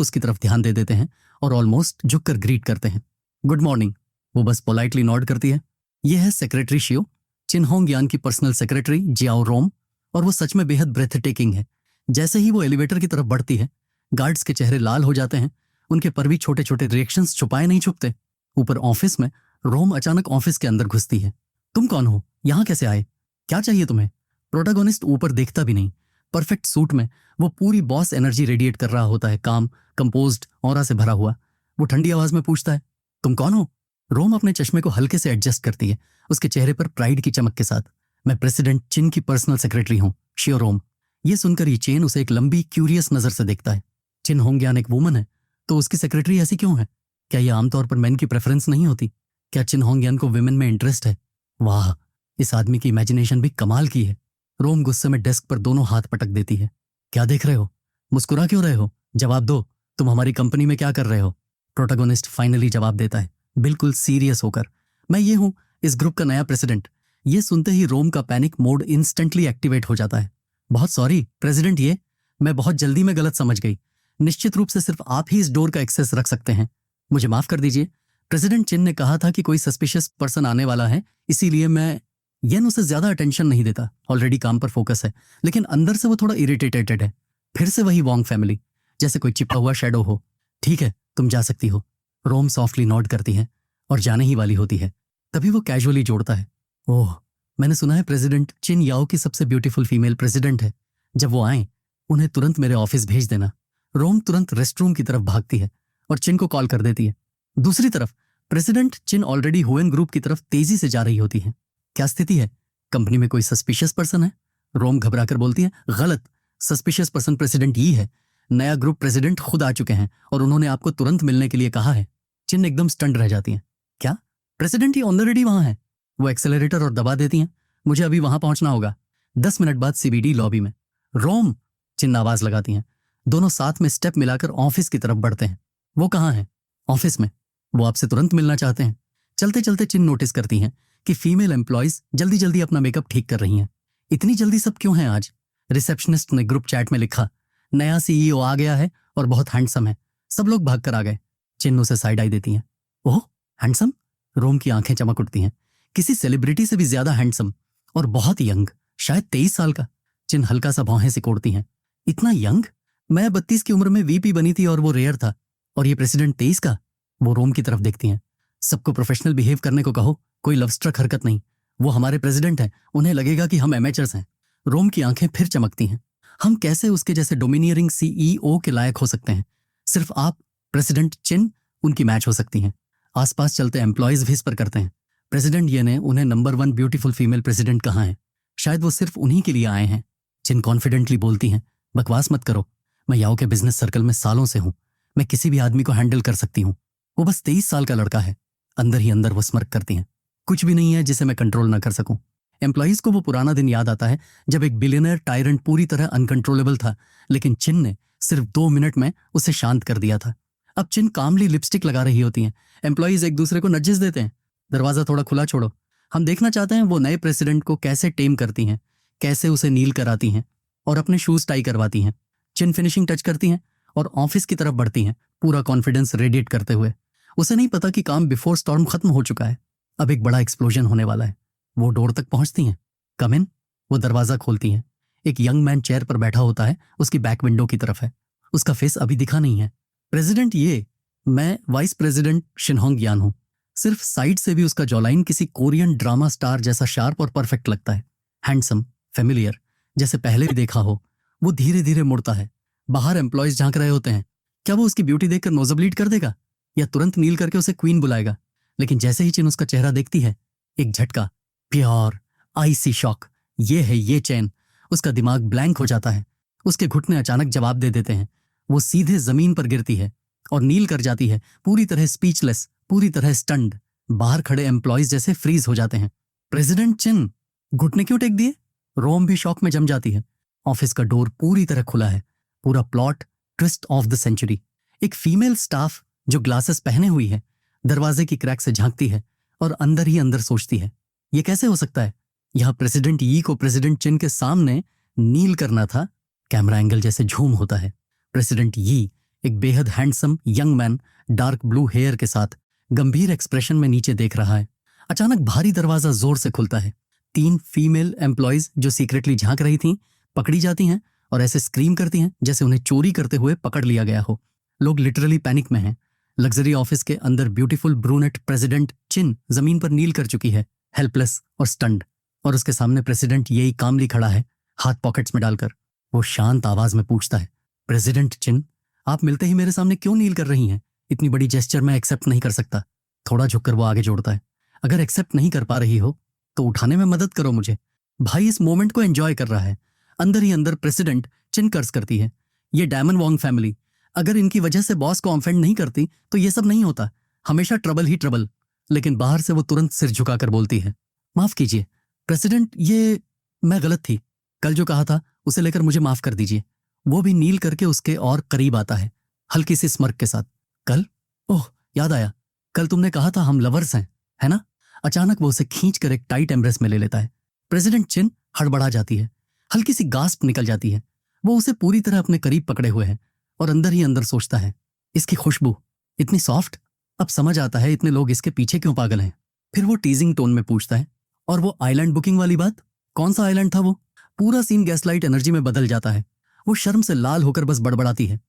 उसकी तरफ ध्यान दे देते हैं और ऑलमोस्ट झुककर ग्रीट करते हैं। Good morning. वो बस पोलाइटली नॉड करती है। यह है सेक्रेटरी शियो, चिन होंग यान की पर्सनल सेक्रेटरी जियाओ रोम, और वो सच में बेहद ब्रेथ टेकिंग है। जैसे ही वो एलिवेटर की तरफ बढ़ती है, गार्ड्स के चेहरे लाल हो जाते हैं। उनके पर भी छोटे छोटे रिएक्शंस छुपाए नहीं छुपते। ऊपर ऑफिस में रोम अचानक ऑफिस के अंदर घुसती है। तुम कौन हो? यहाँ कैसे आए? क्या चाहिए तुम्हें? प्रोटोगोनिस्ट ऊपर देखता भी नहीं। परफेक्ट सूट में वो पूरी बॉस एनर्जी रेडिएट कर रहा होता है, काम, कंपोज्ड, ऑरा से भरा हुआ। वो ठंडी आवाज में पूछता है, तुम कौन हो? रोम अपने चश्मे को हल्के से एडजस्ट करती है, उसके चेहरे पर प्राइड की चमक के साथ। मैं प्रेसिडेंट चिन की पर्सनल सेक्रेटरी हूँ, शियो रोम। ये सुनकर ये चेन उसे एक लंबी क्यूरियस नजर से देखता है। चिन होंगयान एक वुमन है, तो उसकी सेक्रेटरी ऐसी क्यों है? क्या ये आमतौर पर मैन की प्रेफरेंस नहीं होती? क्या चिन होंगयान को विमेन में इंटरेस्ट है? वाह, इस आदमी की इमेजिनेशन भी कमाल की है। रोम गुस्से में डेस्क पर दोनों हाथ पटक देती है। क्या देख रहे हो? मुस्कुरा क्यों रहे हो? जवाब दो, तुम हमारी कंपनी में क्या कर रहे हो? प्रोटोगोनिस्ट फाइनली जवाब देता है, बिल्कुल सीरियस होकर, मैं ये हूँ, इस ग्रुप का नया प्रेसिडेंट। ये सुनते ही रोम का पैनिक मोड इंस्टेंटली एक्टिवेट हो जाता है। बहुत सॉरी प्रेसिडेंट, ये मैं बहुत जल्दी में गलत समझ गई। निश्चित रूप से सिर्फ आप ही इस डोर का एक्सेस रख सकते हैं। मुझे माफ कर दीजिए। प्रेसिडेंट चिन ने कहा था कि कोई सस्पिशियस पर्सन आने वाला है, इसीलिए मैं येन उसे ज्यादा अटेंशन नहीं देता, ऑलरेडी काम पर फोकस है। लेकिन अंदर से वो थोड़ा इरिटेटेड है। फिर से वही वोंग फैमिली, जैसे कोई चिपका हुआ शैडो हो। ठीक है, तुम जा सकती हो। रोम सॉफ्टली नॉड करती है और जाने ही वाली होती है। तभी वो कैजुअली जोड़ता है, ओह, मैंने सुना है प्रेसिडेंट चिन याओ की सबसे ब्यूटीफुल फीमेल प्रेसिडेंट है। जब वो आए, उन्हें तुरंत मेरे ऑफिस भेज देना। रोम तुरंत रेस्टरूम की तरफ भागती है और चिन को कॉल कर देती है। दूसरी तरफ president chin already when group की तरफ तेजी से जा रही होती है। क्या स्थिति है? कंपनी में कोई सस्पिशियस पर्सन है? रोम घबराकर बोलती है, गलत, सस्पिशियस पर्सन प्रेसिडेंट ही है। नया ग्रुप प्रेसिडेंट खुद आ चुके हैं और उन्होंने आपको तुरंत मिलने के लिए कहा है। चिन एकदम स्टंड रह जाती है। क्या? प्रेसिडेंट ही ऑलरेडी वहां है? वो एक्सेलरेटर और दबा देती हैं। मुझे अभी वहां पहुंचना होगा। 10 मिनट बाद सीबीडी लॉबी में। रोम, चिन आवाज लगाती हैं। दोनों साथ में स्टेप मिलाकर ऑफिस की तरफ बढ़ते हैं। वो कहाँ है? ऑफिस में। वो आपसे तुरंत मिलना चाहते हैं। चलते चलते चिन नोटिस करती हैं कि फीमेल एम्प्लॉयज जल्दी जल्दी अपना मेकअप ठीक कर रही हैं। इतनी जल्दी सब क्यों हैं आज? रिसेप्शनिस्ट ने ग्रुप चैट में लिखा, नया सीईओ आ गया है और बहुत हैंडसम है। सब लोग भाग कर आ गए। चिन उसे साइड आई देती हैं। ओह, हैंडसम? रोम की आंखें चमक उठती हैं। किसी सेलिब्रिटी से भी ज्यादा हैंडसम और बहुत यंग, शायद 23 साल का। चिन हल्का सा भौहें सिकोड़ती हैं। इतना यंग? मैं 32 की उम्र में वीपी बनी थी और वो रेयर था, और ये प्रेसिडेंट 23 का। वो रोम की तरफ देखती हैं। सबको प्रोफेशनल बिहेव करने को कहो, कोई लवस्ट्रक हरकत नहीं। वो हमारे प्रेसिडेंट हैं, उन्हें लगेगा कि हम एमेचर्स हैं। रोम की आंखें फिर चमकती हैं। हम कैसे उसके जैसे डोमिनियरिंग सीईओ के लायक हो सकते हैं? सिर्फ आप, प्रेसिडेंट चिन, उनकी मैच हो सकती हैं। आसपास चलते एम्प्लॉयज विस्पर करते हैं, प्रेसिडेंट ये ने उन्हें नंबर 1 ब्यूटीफुल फीमेल प्रेसिडेंट कहाँ है? शायद वो सिर्फ उन्हीं के लिए आए हैं। चिन कॉन्फिडेंटली बोलती हैं, बकवास मत करो, मैं याओ के बिजनेस सर्कल में सालों से हूं। मैं किसी भी आदमी को हैंडल कर सकती हूँ। वो बस 23 साल का लड़का है। अंदर ही अंदर वो स्मर्क करती हैं। कुछ भी नहीं है जिसे मैं कंट्रोल ना कर सकूं। एम्प्लॉयज को वो पुराना दिन याद आता है जब एक बिलियनर टायरेंट पूरी तरह अनकंट्रोलेबल था, लेकिन चिन ने सिर्फ 2 मिनट में उसे शांत कर दिया था। अब चिन कामली लिपस्टिक लगा रही होती हैं। एम्प्लॉयज एक दूसरे को नजेस देते हैं, दरवाजा थोड़ा खुला छोड़ो, हम देखना चाहते हैं वो नए प्रेसिडेंट को कैसे टेम करती हैं, कैसे उसे नील कराती हैं और अपने शूज टाई करवाती हैं। चिन फिनिशिंग टच करती हैं और ऑफिस की तरफ बढ़ती हैं, पूरा कॉन्फिडेंस रेडिएट करते हुए। उसे नहीं पता कि काम बिफोर स्टॉर्म खत्म हो चुका है। अब एक बड़ा एक्सप्लोजन होने वाला है। वो डोर तक पहुंचती हैं। कम इन। वो दरवाजा खोलती हैं। एक यंग मैन चेयर पर बैठा होता है, उसकी बैक विंडो की तरफ है। उसका फेस अभी दिखा नहीं है। प्रेसिडेंट ये, मैं वाइस प्रेसिडेंट शिनहोंग यान हूं। सिर्फ साइड से भी उसका जॉलाइन किसी कोरियन ड्रामा स्टार जैसा शार्प और परफेक्ट लगता है। हैंडसम, फेमिलियर, जैसे पहले भी देखा हो। वो धीरे धीरे मुड़ता है। बाहर एम्प्लॉयज झांक रहे होते हैं। क्या वो उसकी ब्यूटी देखकर नोजब्लीड कर देगा या तुरंत नील करके उसे क्वीन बुलाएगा? लेकिन जैसे ही चिन उसका चेहरा देखती है, एक झटका, प्योर आईसी शॉक। ये है ये चैन। उसका दिमाग ब्लैंक हो जाता है। उसके घुटने अचानक जवाब दे देते हैं। वो सीधे जमीन पर गिरती है और नील कर जाती है, पूरी तरह स्पीचलेस, पूरी तरह स्टन्ड। बाहर खड़े एम्प्लॉयज जैसे फ्रीज हो जाते हैं। प्रेसिडेंट चिन, घुटने क्यों टेक दिए? रोम भी शॉक में जम जाती है। ऑफिस का डोर पूरी तरह खुला है। पूरा plot twist of the century. एक फीमेल स्टाफ जो ग्लासेस पहने हुई है, दरवाजे की क्रैक से झांकती है और अंदर ही अंदर सोचती है, ये कैसे हो सकता है? यह प्रेसिडेंट यी को प्रेसिडेंट चिन के सामने नील करना था। कैमरा एंगल जैसे झूम होता है। प्रेसिडेंट यी एक बेहद handsome young man dark blue hair के साथ गंभीर एक्सप्रेशन में नीचे देख रहा है। अचानक भारी दरवाजा जोर से खुलता है। 3 फीमेल एम्प्लॉयज जो सीक्रेटली झांक रही थीं पकड़ी जाती हैं और ऐसे स्क्रीम करती हैं जैसे उन्हें चोरी करते हुए पकड़ लिया गया हो। लोग लिटरली पैनिक में हैं। लग्जरी ऑफिस के अंदर ब्यूटीफुल ब्रूनेट प्रेसिडेंट चिन जमीन पर नील कर चुकी है, हेल्पलेस और स्टन्ड, और उसके सामने प्रेसिडेंट यही कामली खड़ा है, हाथ पॉकेट्स में डालकर। वो शांत आवाज में पूछता है, प्रेसिडेंट चिन, आप मिलते ही मेरे सामने क्यों नील कर रही हैं? इतनी बड़ी जेस्चर मैं एक्सेप्ट नहीं कर सकता। थोड़ा झुककर वो आगे जोड़ता है, अगर एक्सेप्ट नहीं कर पा रही हो तो उठाने में मदद करो मुझे। भाई इस मोमेंट को एंजॉय कर रहा है। अंदर ही अंदर प्रेसिडेंट चिन कर्ज करती है, ये डायमंड वॉन्ग फैमिली अगर इनकी वजह से बॉस को ऑफेंड नहीं करती तो ये सब नहीं होता। हमेशा ट्रबल ही ट्रबल। लेकिन बाहर से वो तुरंत सिर झुकाकर बोलती है, माफ कीजिए प्रेसिडेंट, ये मैं गलत थी। कल जो कहा था उसे लेकर मुझे माफ कर दीजिए। वो भी नील करके उसके और करीब आता है, हल्की सी स्मर्क के साथ। कल? ओह याद आया, कल तुमने कहा था हम लवर्स हैं, है ना? अचानक वो उसे खींचकर एक टाइट एम्ब्रेस में ले लेता है। प्रेसिडेंट चिन हड़बड़ा जाती है, हल्की सी गास्प निकल जाती है। वो उसे पूरी तरह अपने करीब पकड़े हुए है और अंदर ही अंदर सोचता है, इसकी खुशबू इतनी सॉफ्ट। अब समझ आता है इतने लोग इसके पीछे क्यों पागल हैं। फिर वो टीजिंग टोन में पूछता है, और वो आइलैंड बुकिंग वाली बात? कौन सा आइलैंड था वो? पूरा सीन गैसलाइट एनर्जी में बदल जाता है। वो शर्म से लाल होकर बस बड़बड़ाती है,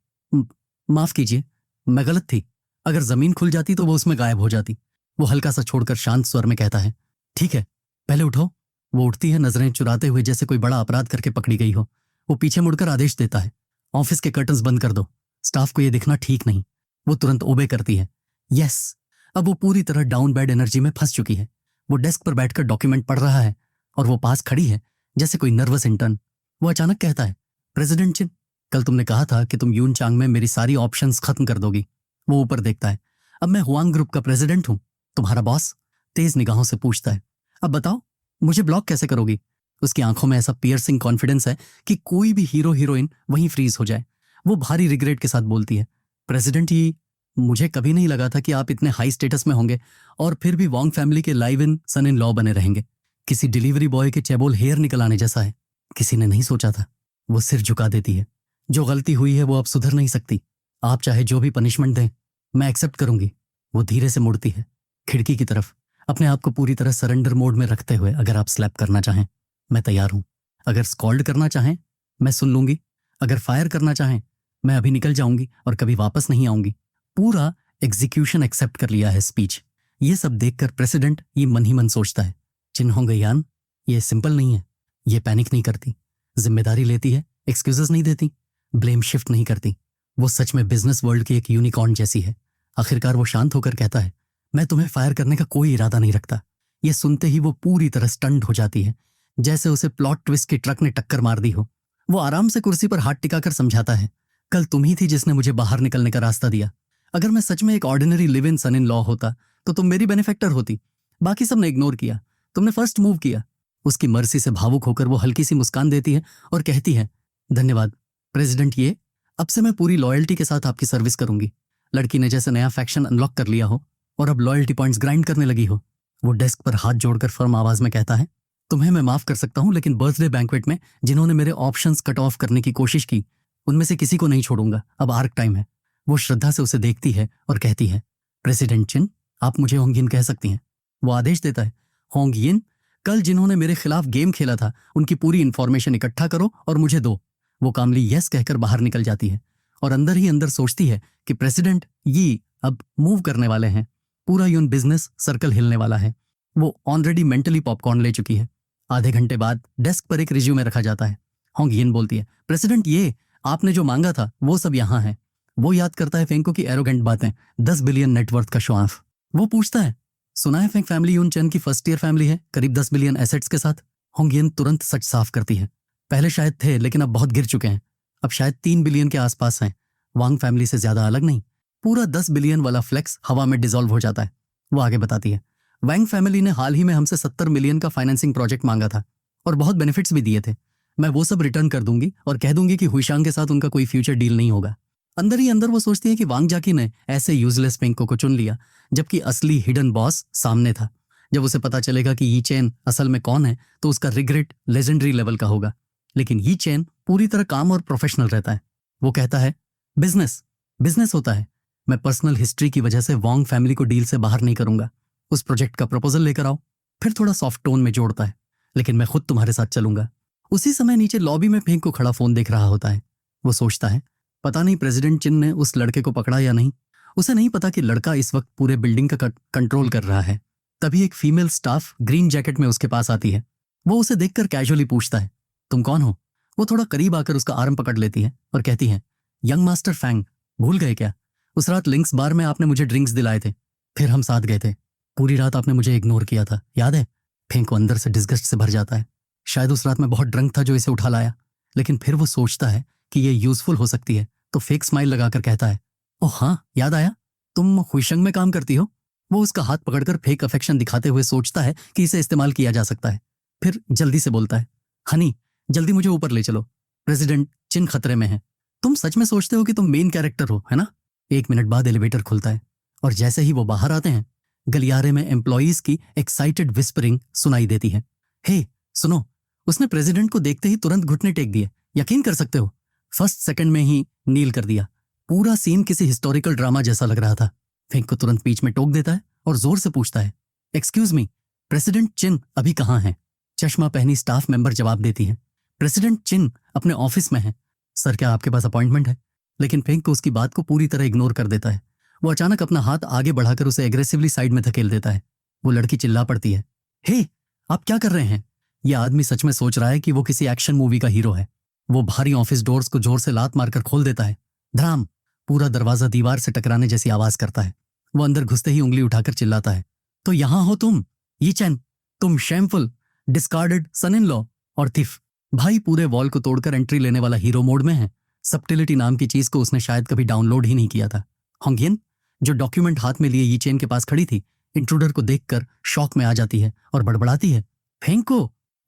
माफ कीजिए, मैं गलत थी। अगर जमीन खुल जाती तो वो उसमें गायब हो जाती। वो हल्का सा छोड़कर शांत स्वर में कहता है, ठीक है पहले उठो। वो उठती है, नजरें चुराते हुए जैसे कोई बड़ा अपराध करके पकड़ी गई हो। वो पीछे मुड़कर आदेश देता है, ऑफिस के कर्टन्स बंद कर दो, स्टाफ को ये दिखना ठीक नहीं। वो तुरंत ओबे करती है। यस। अब वो पूरी तरह डाउन बैड एनर्जी में फंस चुकी है। वो डेस्क पर बैठकर डॉक्यूमेंट पढ़ रहा है और वो पास खड़ी है जैसे कोई नर्वस इंटर्न। वो अचानक कहता है, प्रेसिडेंट चिन, कल तुमने कहा था कि तुम यून चांग में मेरी सारी ऑप्शंस खत्म कर दोगी। वो ऊपर देखता है, अब मैं हुआंग ग्रुप का प्रेसिडेंट हूं, तुम्हारा बॉस। तेज निगाहों से पूछता है, अब बताओ मुझे ब्लॉक कैसे करोगी? उसकी आंखों में ऐसा पियर्सिंग कॉन्फिडेंस है कि कोई भी हीरो हीरोइन वहीं फ्रीज हो जाए। वो भारी रिग्रेट के साथ बोलती है, प्रेसिडेंट ही, मुझे कभी नहीं लगा था कि आप इतने हाई स्टेटस में होंगे और फिर भी वॉन्ग फैमिली के live in son in law बने रहेंगे। किसी डिलीवरी बॉय के चेबोल हेयर निकल आने जैसा है। किसी ने नहीं सोचा था। वो सिर झुका देती है, जो गलती हुई है वो अब सुधर नहीं सकती। आप चाहे जो भी पनिशमेंट दें मैं एक्सेप्ट करूंगी। वो धीरे से मुड़ती है खिड़की की तरफ, अपने आप को पूरी तरह सरेंडर मोड में रखते हुए। अगर आप स्लैप करना चाहें मैं तैयार हूं। अगर स्कॉल्ड करना चाहें मैं सुन लूंगी। अगर फायर करना चाहें मैं अभी निकल जाऊंगी और कभी वापस नहीं आऊंगी। पूरा एग्जीक्यूशन एक्सेप्ट कर लिया है स्पीच। ये सब देखकर प्रेसिडेंट ये मन ही मन सोचता है, चिन्हों गयान ये सिंपल नहीं है। ये पैनिक नहीं करती, जिम्मेदारी लेती है, एक्सक्यूजेस नहीं देती, ब्लेम शिफ्ट नहीं करती। वो सच में बिजनेस वर्ल्ड की एक यूनिकॉर्न जैसी है। आखिरकार वो शांत होकर कहता है, मैं तुम्हें फायर करने का कोई इरादा नहीं रखता। ये सुनते ही वो पूरी तरह स्टंड हो जाती है, जैसे उसे प्लॉट ट्विस्ट की ट्रक ने टक्कर मार दी हो। वो आराम से कुर्सी पर हाथ टिकाकर समझाता है, कल तुम ही थी जिसने मुझे बाहर निकलने का रास्ता दिया। अगर मैं सच में एक ordinary live in son in law होता तो तुम मेरी बेनिफेक्टर होती। बाकी सबने इग्नोर किया, तुमने फर्स्ट मूव किया। उसकी मर्सी से भावुक होकर वो हल्की सी मुस्कान देती है और कहती है, धन्यवाद प्रेसिडेंट, ये अब से मैं पूरी लॉयल्टी के साथ आपकी सर्विस करूंगी। लड़की ने जैसे नया फैक्शन अनलॉक कर लिया हो और अब लॉयल्टी पॉइंट्स ग्राइंड करने लगी हो। वो डेस्क पर हाथ जोड़कर फर्म आवाज में कहता है, तुम्हें मैं माफ कर सकता हूं, लेकिन बर्थडे बैंक्वेट में जिन्होंने मेरे ऑप्शंस कट ऑफ करने की कोशिश की उनमें से किसी को नहीं छोड़ूंगा। अब आर्क टाइम है। वो श्रद्धा से उसे देखती है और कहती है, प्रेसिडेंट चिन, आप मुझे होंग यिन कह सकती हैं। वो आदेश देता है, होंग यिन, कल जिन्होंने मेरे खिलाफ गेम खेला था उनकी पूरी इंफॉर्मेशन इकट्ठा करो और मुझे दो। वो कामली यस कहकर बाहर निकल जाती है और अंदर ही अंदर सोचती है कि प्रेसिडेंट ये अब मूव करने वाले हैं। पूरा यून बिजनेस सर्कल हिलने वाला है। वो ऑलरेडी मेंटली पॉपकॉर्न ले चुकी है। आधे घंटे बाद डेस्क पर एक रिज्यूमे रखा जाता है। होंग यिन बोलती है, प्रेसिडेंट ये आपने जो मांगा था वो सब यहाँ है। वो याद करता है फेंको की एरोगेंट बातें, 10 बिलियन नेटवर्थ का शो ऑफ। वो पूछता है, सुना है फेंक फैमिली यून चैन की फर्स्ट ईयर फैमिली है, करीब 10 बिलियन एसेट्स के साथ। होंग यिन तुरंत सच साफ करती है, पहले शायद थे लेकिन अब बहुत गिर चुके हैं। अब शायद 3 बिलियन के आसपास हैं। वांग फैमिली से ज्यादा अलग नहीं। पूरा 10 बिलियन वाला फ्लेक्स हवा में डिसॉल्व हो जाता है। वो आगे बताती है, वांग फैमिली ने हाल ही में हमसे 70 मिलियन का फाइनेंसिंग प्रोजेक्ट मांगा था और बहुत बेनिफिट्स भी दिए थे। मैं वो सब रिटर्न कर दूंगी और कह दूंगी कि हुईशांग के साथ उनका कोई फ्यूचर डील नहीं होगा। अंदर ही अंदर वो सोचती है कि वांग जाकी ने ऐसे यूजलेस पेंको को चुन लिया, जबकि असली हिडन बॉस सामने था। जब उसे पता चलेगा कि ये चैन असल में कौन है तो उसका रिग्रेट लेजेंडरी लेवल का होगा। लेकिन ये चेन पूरी तरह काम और प्रोफेशनल रहता है। वो कहता है बिजनेस बिजनेस होता है, मैं पर्सनल हिस्ट्री की वजह से वोंग फैमिली को डील से बाहर नहीं करूंगा। उस प्रोजेक्ट का प्रपोजल लेकर आओ। फिर थोड़ा सॉफ्ट टोन में जोड़ता है, लेकिन मैं खुद तुम्हारे साथ चलूंगा। उसी समय नीचे लॉबी में फेंक को खड़ा फोन देख रहा होता है। वो सोचता है पता नहीं प्रेसिडेंट चिन ने उस लड़के को पकड़ा या नहीं। उसे नहीं पता कि लड़का इस वक्त पूरे बिल्डिंग का कंट्रोल कर रहा है। तभी एक फीमेल स्टाफ ग्रीन जैकेट में उसके पास आती है। वो उसे देखकर कैजुअली पूछता है तुम कौन हो। वो थोड़ा करीब आकर उसका आर्म पकड़ लेती है और कहती है यंग मास्टर फैंग, भूल गए क्या? उस रात लिंक्स बार में आपने मुझे ड्रिंक्स दिलाए थे, फिर हम साथ गए थे। पूरी रात आपने मुझे इग्नोर किया था, याद है? फेंक को अंदर से डिस्गस्ट से भर जाता है। शायद उस रात में बहुत ड्रंक था जो इसे उठा लाया। लेकिन फिर वो सोचता है कि ये यूजफुल हो सकती है, तो फेक स्माइल लगाकर कहता है ओह हाँ, याद आया, तुम हुइशंग में काम करती हो। वो उसका हाथ पकड़कर फेक अफेक्शन दिखाते हुए सोचता है कि इसे इस्तेमाल किया जा सकता है। फिर जल्दी से बोलता है हनी, जल्दी मुझे ऊपर ले चलो, प्रेसिडेंट चिन खतरे में है। तुम सच में सोचते हो कि तुम मेन कैरेक्टर हो, है ना? 1 मिनट बाद एलिवेटर खुलता है और जैसे ही वो बाहर आते हैं गलियारे में एम्प्लॉइज की एक्साइटेड विस्परिंग सुनाई देती है। हे सुनो, उसने प्रेसिडेंट को देखते ही तुरंत घुटने टेक दिए, यकीन कर सकते हो, फर्स्ट सेकंड में ही नील कर दिया। पूरा सीन किसी हिस्टोरिकल ड्रामा जैसा लग रहा था। फेंक को तुरंत बीच में टोक देता है और जोर से पूछता है एक्सक्यूज मी, प्रेसिडेंट चिन अभी कहाँ है? चश्मा पहनी स्टाफ मेंबर जवाब देती है प्रेसिडेंट चिन अपने ऑफिस में है। सर क्या आपके पास अपॉइंटमेंट है? लेकिन फेंक को उसकी बात को पूरी तरह इग्नोर कर देता है। वो अचानक अपना हाथ आगे बढ़ाकर उसे एग्रेसिवली साइड में धकेल देता है। वो लड़की चिल्ला पड़ती है हे आप क्या कर रहे हैं? ये आदमी सच में सोच रहा है कि वो किसी एक्शन मूवी का हीरो है। वो भारी ऑफिस डोर्स को जोर से लात मारकर खोल देता है। धड़ाम, पूरा दरवाजा दीवार से टकराने जैसी आवाज करता है। वो अंदर घुसते ही उंगली उठाकर चिल्लाता है तो यहां हो तुम ये चैन, तुम shameful discarded son in law और थिफ। भाई पूरे वॉल को तोड़कर एंट्री लेने वाला हीरो मोड में है। सब्टिलिटी नाम की चीज को उसने शायद कभी डाउनलोड ही नहीं किया था। होंगियन जो डॉक्यूमेंट हाथ में लिए ये चेन के पास खड़ी थी, इंट्रूडर को देखकर शॉक में आ जाती है और बड़बड़ाती है फेंक को।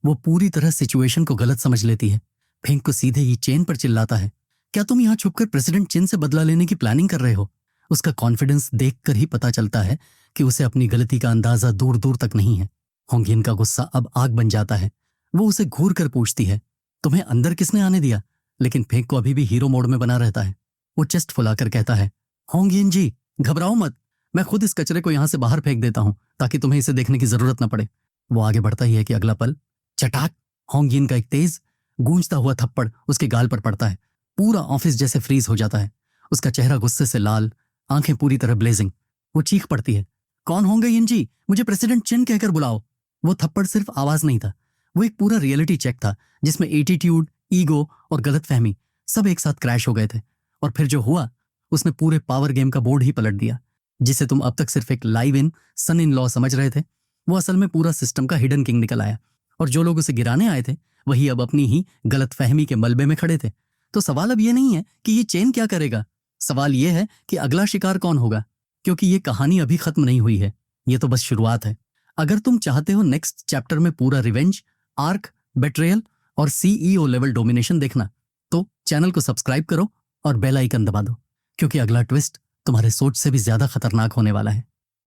वो पूरी तरह सिचुएशन को गलत समझ लेती है। फेंक को सीधे ही चेन पर चिल्लाता है क्या तुम यहाँ छुपकर प्रेसिडेंट चिन से बदला लेने की प्लानिंग कर रहे हो? उसका कॉन्फिडेंस देखकर ही पता चलता है कि उसे अपनी गलती का अंदाजा दूर दूर तक नहीं है। होंगियन का गुस्सा अब आग बन जाता है। वो उसे घूर कर पूछती है तुम्हें अंदर किसने आने दिया? लेकिन फेंक को अभी भी हीरो मोड में बना रहता है। वो चेस्ट फुलाकर कहता है होंगियन जी घबराओ मत, मैं खुद इस कचरे को यहाँ से बाहर फेंक देता हूँ ताकि तुम्हें इसे देखने की जरूरत न पड़े। वो आगे बढ़ता ही है कि अगला पल चटाक, होंगियन का एक तेज गूंजता हुआ थप्पड़ उसके गाल पर पड़ता है। पूरा ऑफिस जैसे फ्रीज हो जाता है। उसका चेहरा गुस्से से लाल, आंखें पूरी तरह ब्लेजिंग। वो चीख पड़ती है कौन होंगे इन जी, मुझे प्रेसिडेंट चिन कहकर बुलाओ। वो थप्पड़ सिर्फ आवाज नहीं था, वो एक पूरा रियलिटी चेक था जिसमें एटीट्यूड, ईगो और गलतफहमी सब एक साथ क्रैश हो गए थे। और फिर जो हुआ, उसने पूरे पावर गेम का बोर्ड ही पलट दिया। जिसे तुम अब तक सिर्फ एक live in son in law समझ रहे थे, वो असल में पूरा सिस्टम का हिडन किंग निकल आया। और जो लोग उसे गिराने आए थे वही अब अपनी ही गलतफहमी के मलबे में खड़े थे। तो सवाल अब ये नहीं है कि ये चेन क्या करेगा, सवाल ये है कि अगला शिकार कौन होगा। क्योंकि ये कहानी अभी खत्म नहीं हुई है, ये तो बस शुरुआत है। अगर तुम चाहते हो नेक्स्ट चैप्टर में पूरा रिवेंज, आर्क, बेट्रेयल और सीईओ लेवल डोमिनेशन देखना, तो चैनल को सब्सक्राइब करो और बेल आइकन दबा दो, क्योंकि अगला ट्विस्ट तुम्हारे सोच से भी ज्यादा खतरनाक होने वाला है।